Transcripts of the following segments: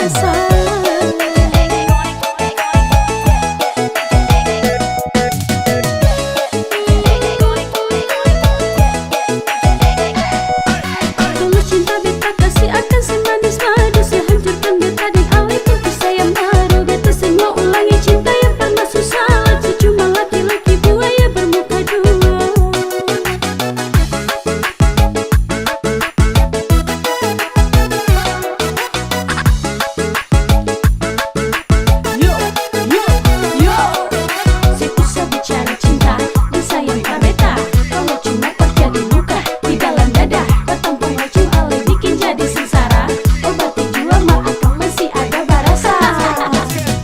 barasa. Tulus cinta beta kasih akan semanis madu, sehancurkan beta di alih putus sayang baru. Beta semua ulangi cinta yang pernah susah, lagi cuma laki-laki buaya bermuka dua. Si bisa bicara cinta dan sayang tak beta, kalau cuma terjadi luka di dalam dada, datang pengacu alih bikin jadi sengsara. Obati jua mah akan masih ada barasa.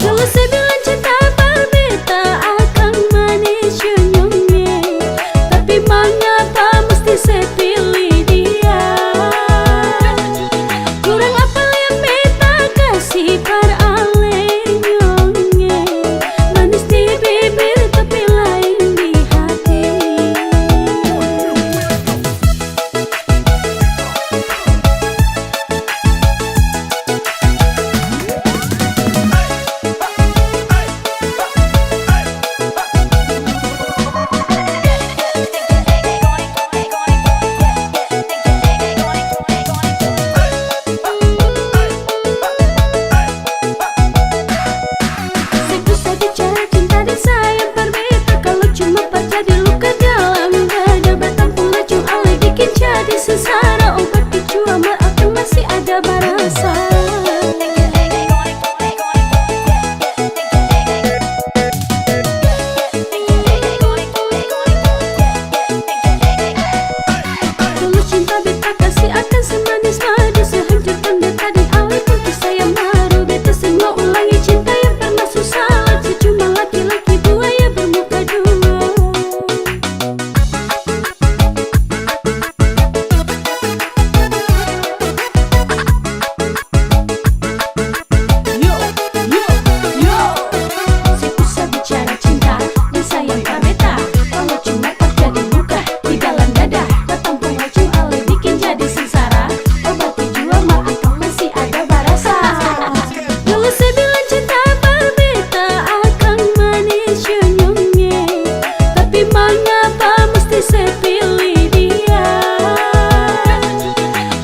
Kalau saya bilang cinta berbeda akan manis senyumnya, tapi mengapa mesti saya pilih dia? Kurang apa yang beta kasih par alenya, manis di bibir tapi lain di hati. Saya bisa bicara cinta dan sayang berbeda, kalau cuma terjadi luka dalam dada, batang pengacung alih bikin jadi sengsara. Obat kicua mah akan masih ada barasa. Tulus cinta beta kasih akan semanis madu, sehancurkan beta di alih putus sayang baru. Beta semua ulangi cinta yang pernah susah, lagi cuma laki-laki buaya bermuka dua. Si bisa bicara cinta dan sayang tak beta, kalau cuma terjadi luka di dalam dada, datang pengacu alih bikin jadi sengsara. Obati jua mah akan masih ada barasa. Kalau saya bilang cinta berbeda akan manis senyumnya, tapi mengapa mesti saya pilih dia?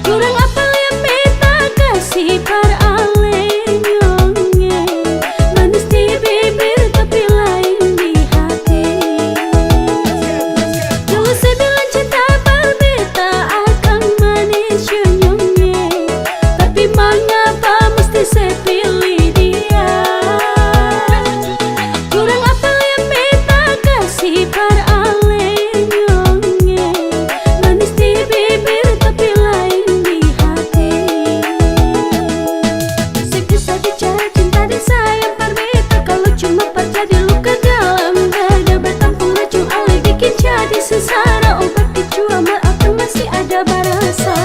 Kurang apa yang beta kasih par alenya, manis di bibir tapi lain di hati. Kalau saya bilang cinta berbeda akan manis senyumnya, tapi mengapa mesti saya pilih dia? Kurang apa yang beta kasih par alenya, manis di bibir tapi lain di hati. Si bisa bicara cinta dan sayang berbeda, kalau cuma terjadi luka dalam dada, batang pengacung alih bikin jadi sengsara. Obat kicua mah akan masih ada barasa.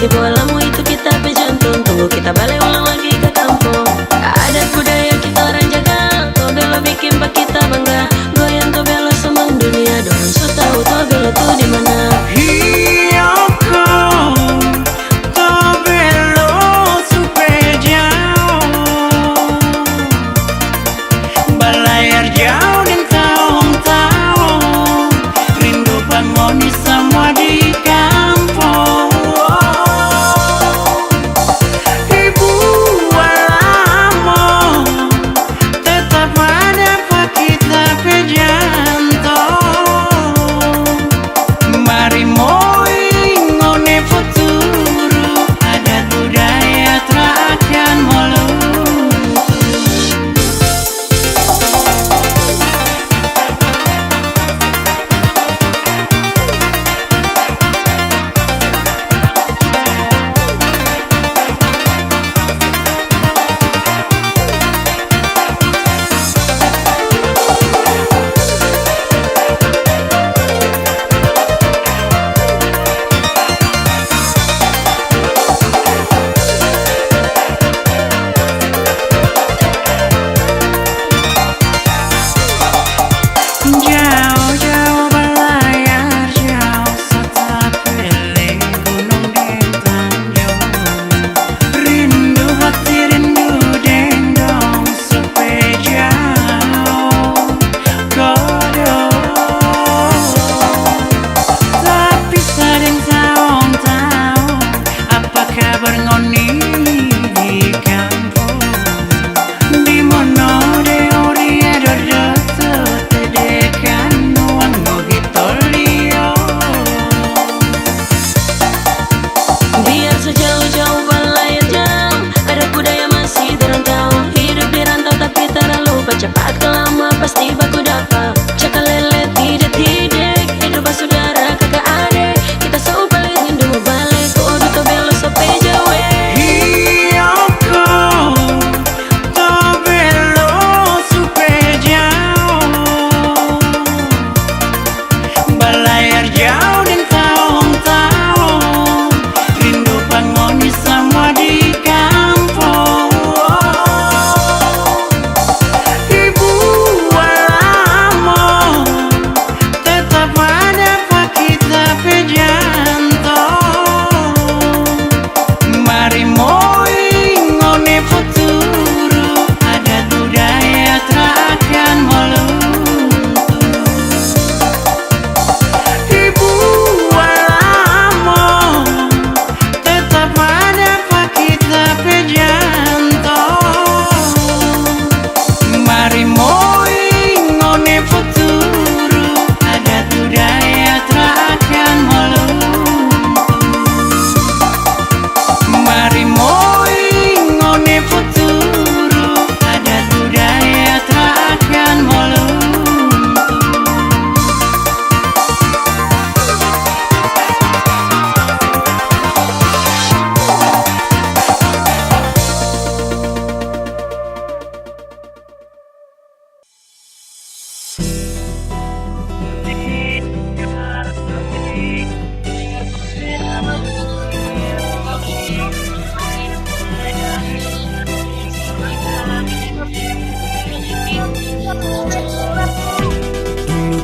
Ibu alamu itu kita pejantung, tunggu kita balik ulang lagi ke kampung. Adat budaya kita orang jaga, Tobelo bikin pak kita bangga. Goyang Tobelo semang dunia, dorang so tahu Tobelo tuh di mana. Cepat ke lama pasti baku dapat. Cakal lele tidak hidup saudara kakak adik. Kita selalu paling rindu balik ke Odo Tobelo sampai jauh. Tobelo sampai jauh. Balayar jauh dan tahun-tahun, rindu pangoni semua di kampung.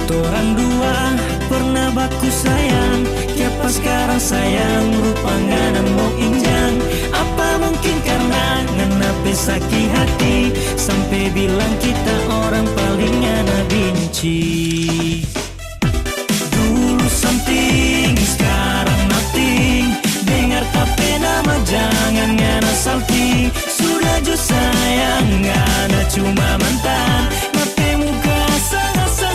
Torang dua pernah baku sayang, siapa sekarang sayang rupanya mau injang. Apa mungkin karena ngenape sakit hati sampai bilang kita orang paling ngana benci. Dulu something, sekarang nothing. Dengar tapi nama jangan ngana salty. Sudah jo sayang ngana cuma mantan. Mate muka sangat sama.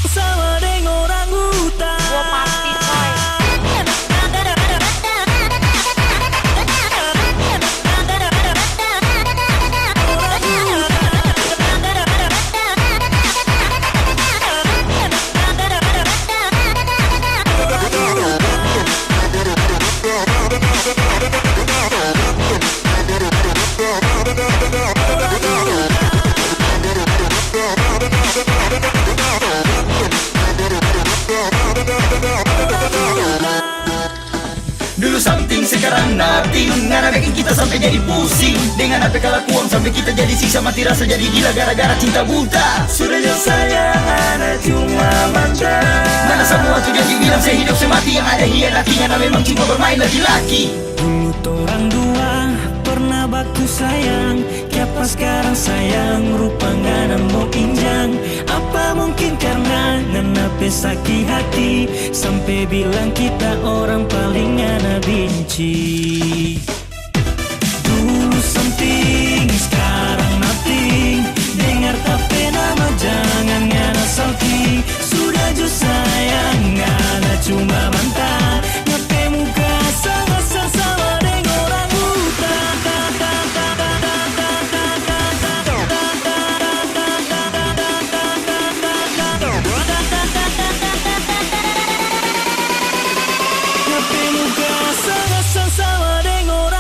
Sama Dulu something sekarang nothing. Ngana bikin kita sampai jadi pusing dengan apa kelakuan sampai kita jadi siksa mati rasa jadi gila gara-gara cinta buta. Sudah jauh sayang, ana cuma mantan. Mana semua tuh jadi bilang saya hidup semati yang ada hianati ngana memang cuma bermain laki-laki. Dulu torang dua pernah baku sayang, kenapa sekarang sayang rupa ngana mau injang. Apa mungkin karena ngana pesaki hati sampai bilang kita orang paling ngana benci. Dulu something, sekarang nothing. Dengar tapi nama jangan ngana salty. Sudah jauh sayang, ngana cuma mantan. Ngape muka sama-sama dengan orang buta. Ngape muka sama-sama dengan orang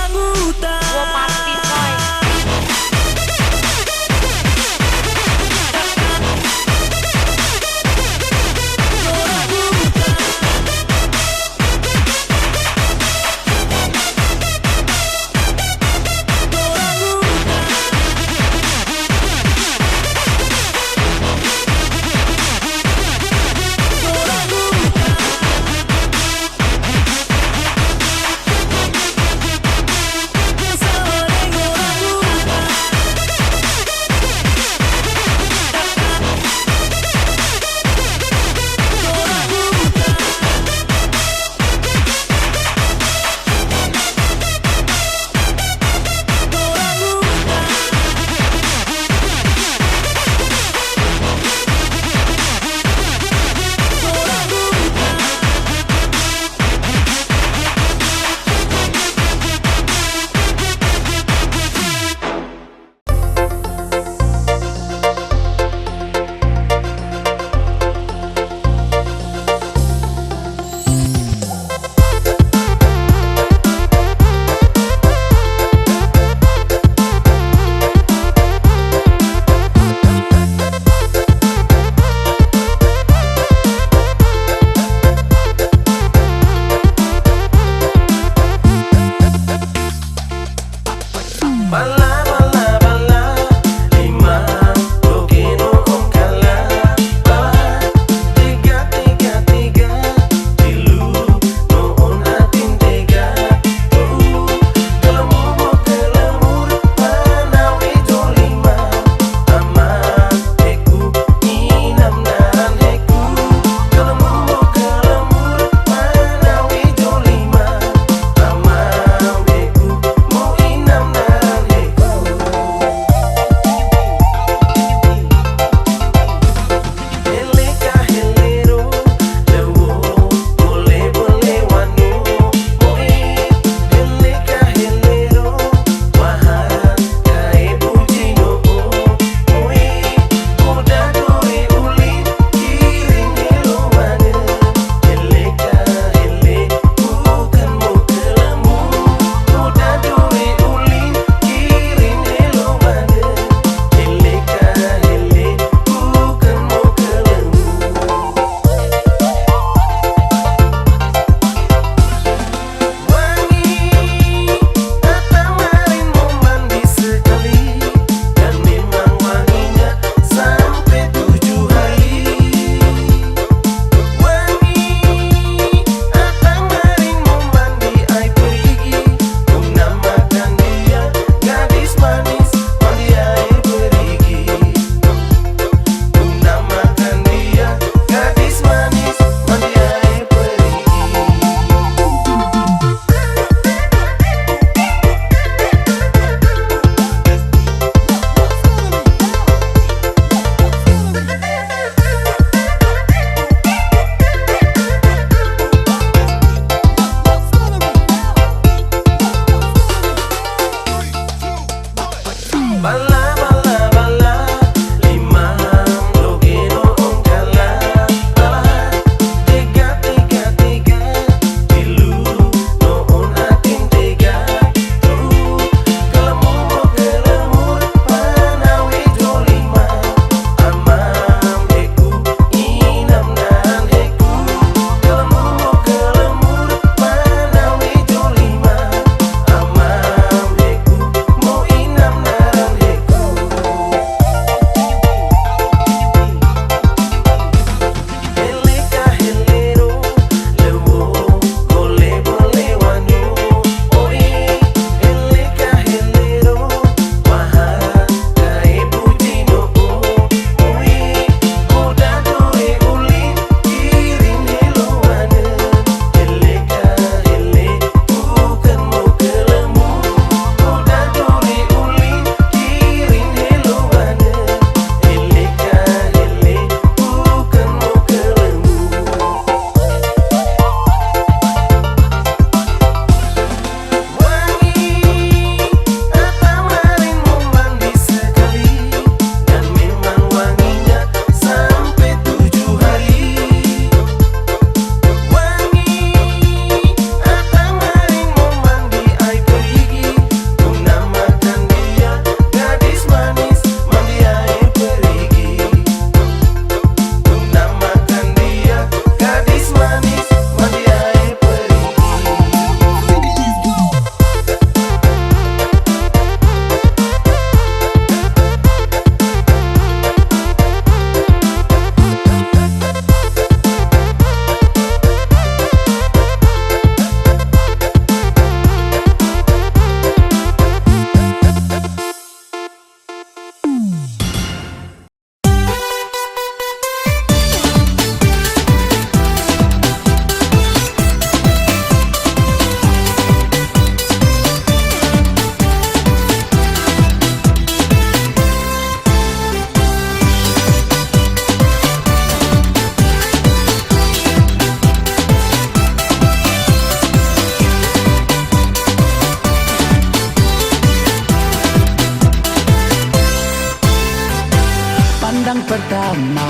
pertama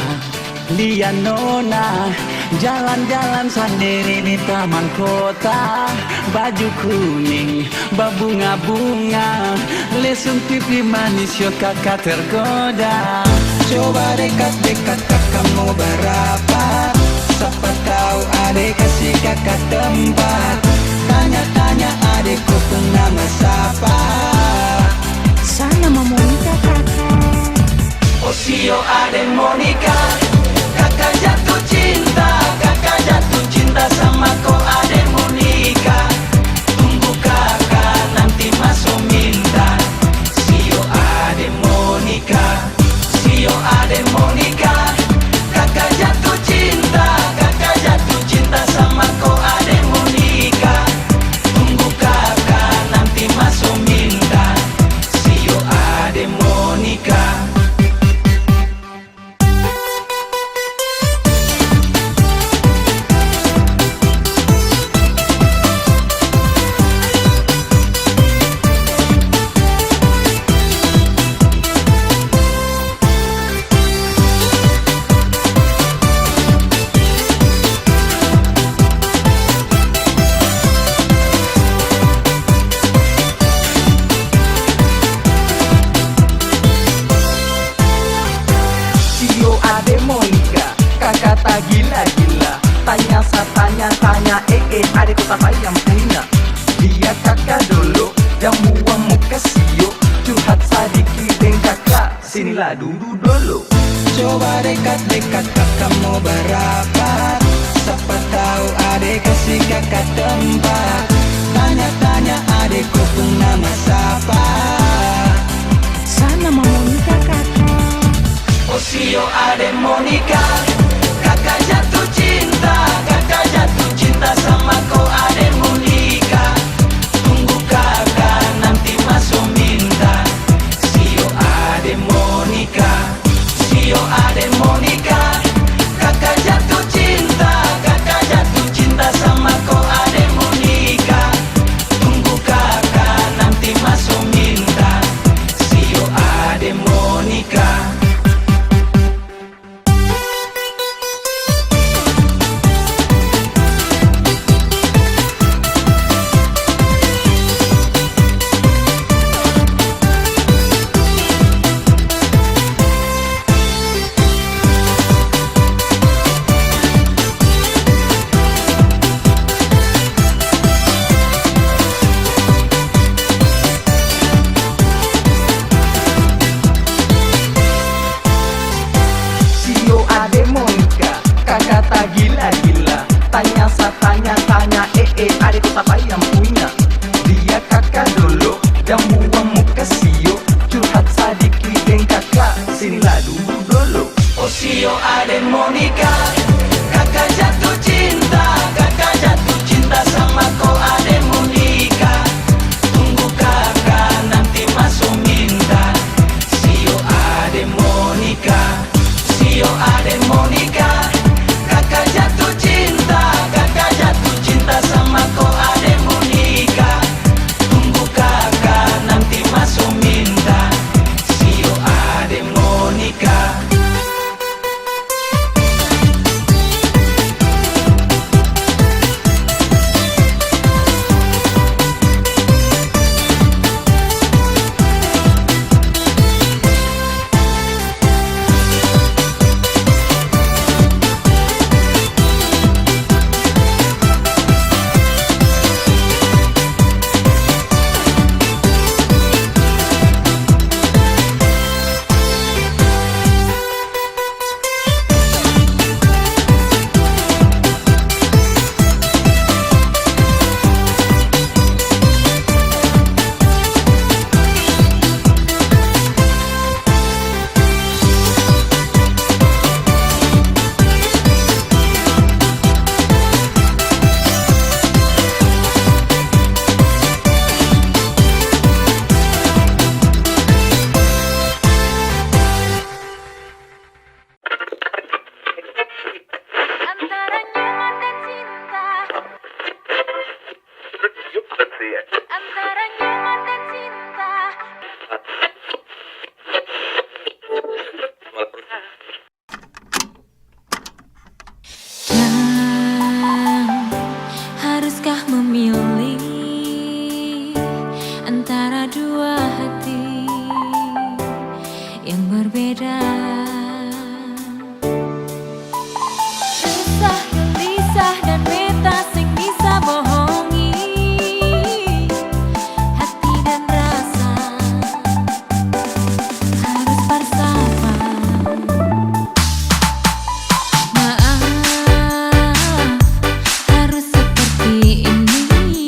lihat nona jalan-jalan sendiri di taman kota, baju kuning berbunga-bunga, lesung pipi manis yo kakak tergoda. Coba dekat-dekat kakak mau berapa, siapa tahu adek kasih kakak tempat. Tanya-tanya adek kau pun nama siapa. Saya mau Monica kakak. Osio adek Monica, kakak jatuh cinta sama kau adek Monica. Tunggu kakak nanti masuk minta. Sio adek Monica, sio adek Monica, kakak jatuh cinta sama kau adek Monica. Tunggu kakak nanti masuk minta. Sio adek Monica. Kakak gila-gila, tanya adek kau siapa yang punya. Dia kakak dulu, yang buang muka sio, curhat sadiki dan kakak, sinilah dulu. Coba dekat-dekat kakak mau berapa, siapa tahu adek kasih kakak tempat. Tanya-tanya adek kau pun nama siapa. Saya mau Monica kakak. Osio adek Monica, kakak jatuh cinta sama kau adek Monica. Tunggu kakak nanti masuk minta. Sio adek Monica, sio adek Monica, kakak jatuh cinta sama kau adek Monica. Tunggu kakak nanti masuk minta. Sio adek Monica. Gila-gila, tanya adek kau siapa yang punya. Dia kakak dulu, yang buang muka sio, curhat sadiki dan kakak, sinilah dulu. Osio adek Monica, kakak jatuh cinta sama kau adek Monica. Tunggu kakak nanti masuk minta. Sio adek Monica, sio adek Monica, kakak jatuh cinta sama kau adek Monica. memilih antara dua hati yang berbeda. Resah, gelisah, dan beta sing bisa bohongi hati dan rasa, harus bersama. Maaf, harus seperti ini.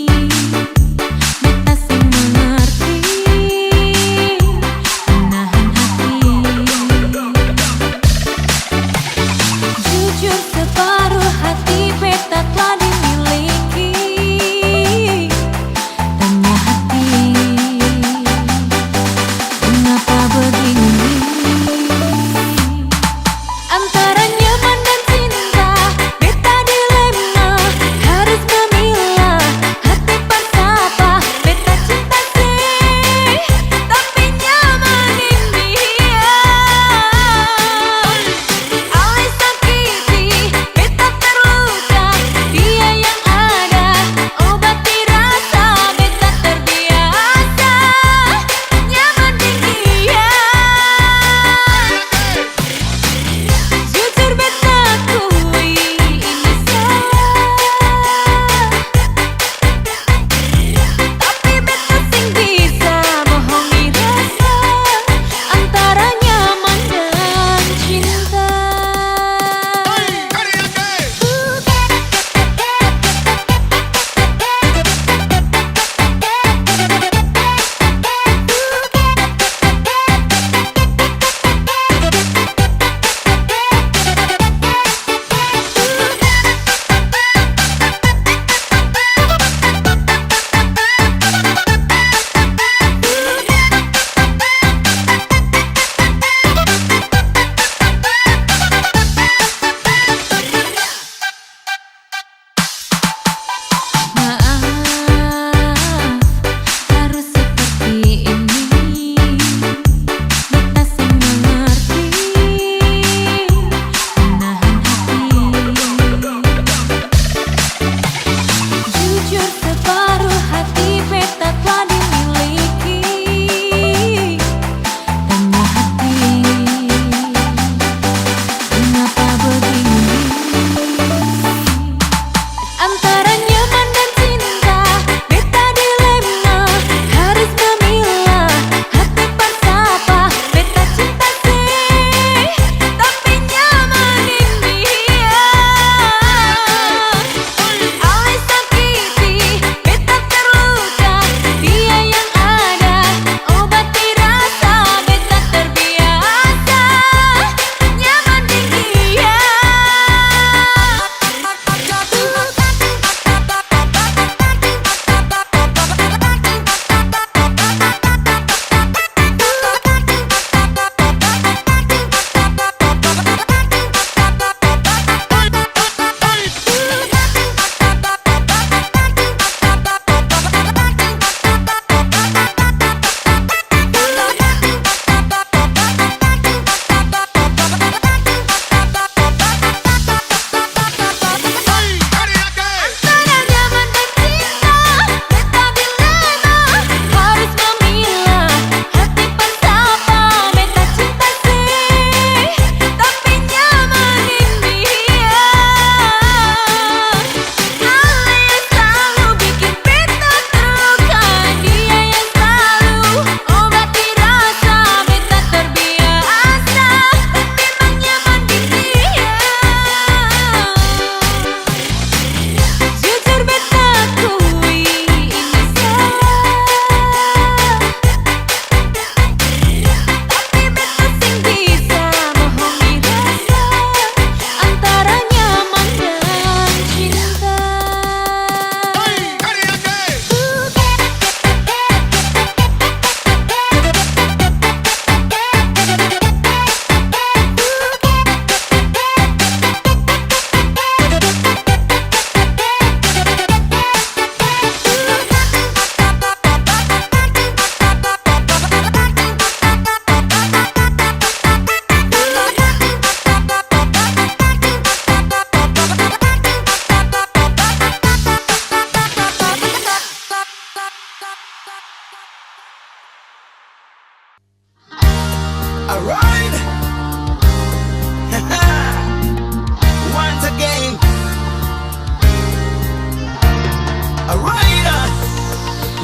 Alright,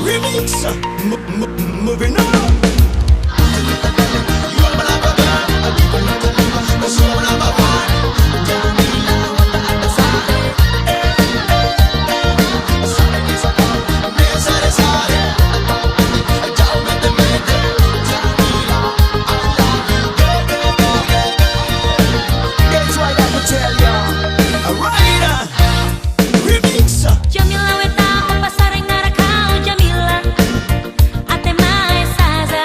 remix, moving on. You are my number one, so number one. Jamila, wata anda sare. Sare di sare, me sare sare. Ciao mete mete, Jamila, I love you, That's why I could tell ya. Alright, remix. Jamila weta papasare ngara kau Jamila Ate mae saza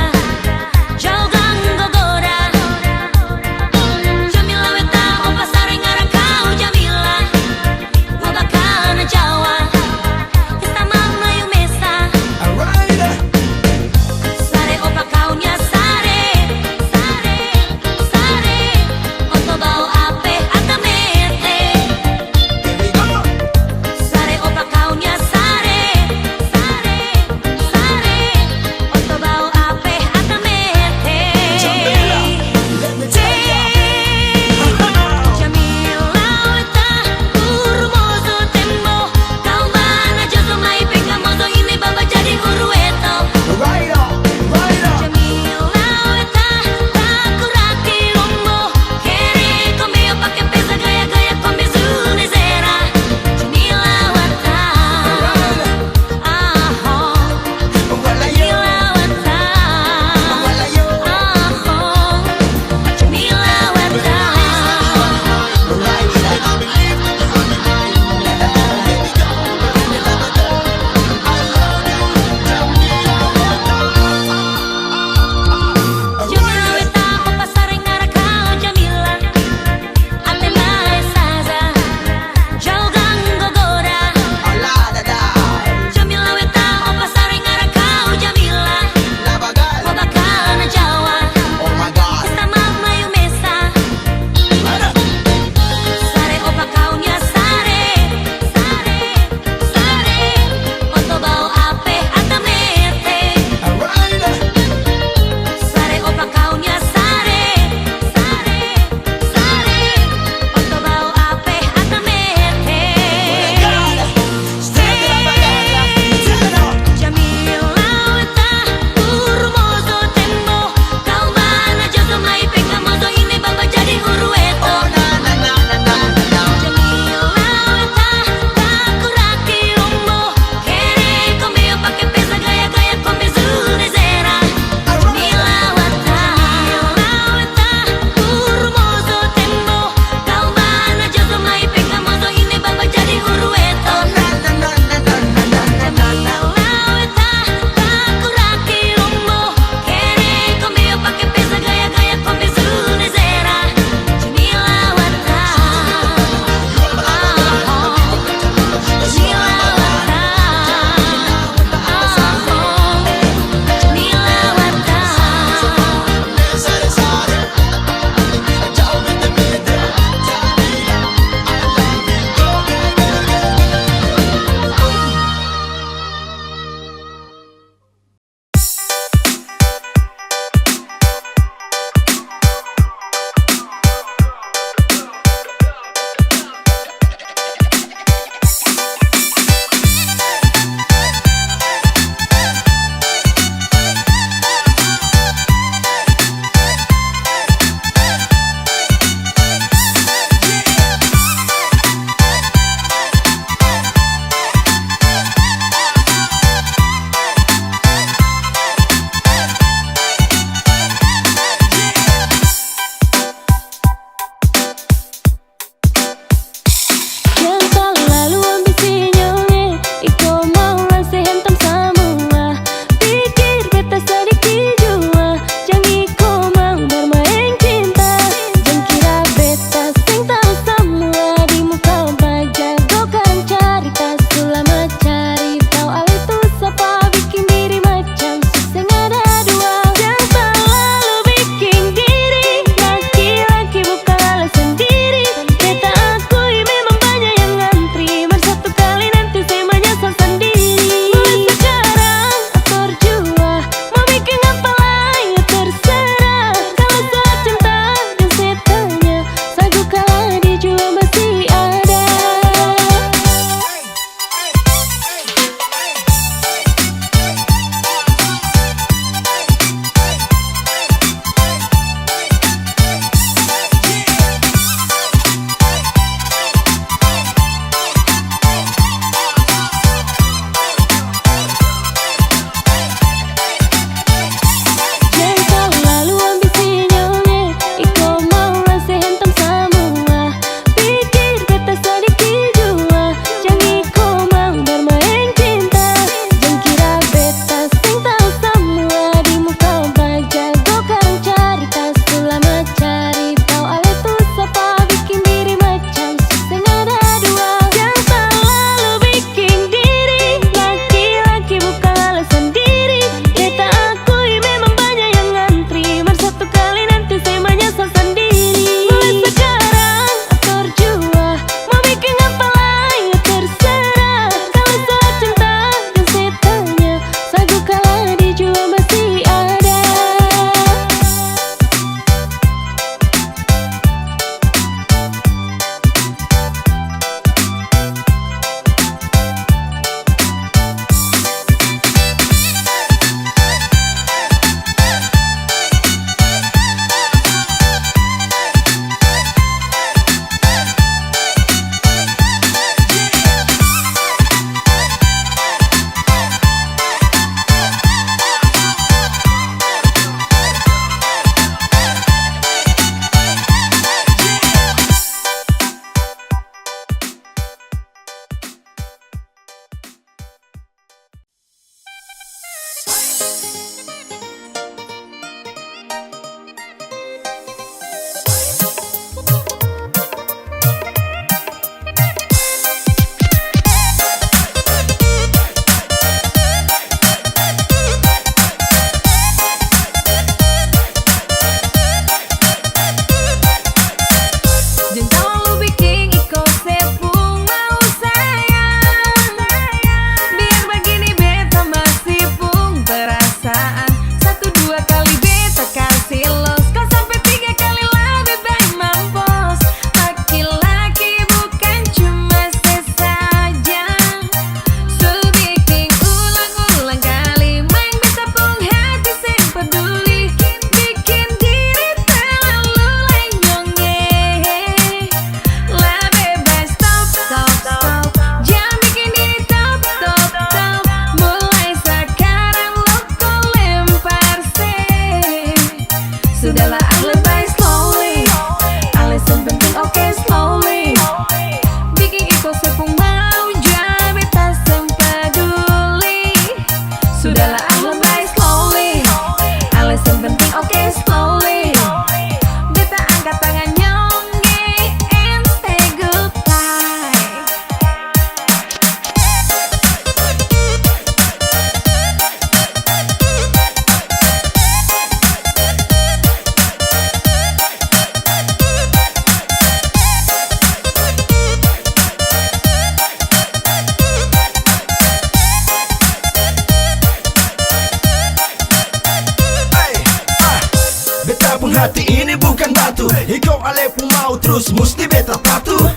hati ini bukan batu. Ikaw ale pun mau terus mesti beta patuh.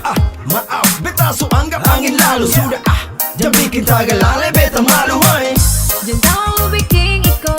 Maaf beta so anggap angin lalu. Sudah jangan bikin tagal ale beta malu. Jangan terlalu bikin iko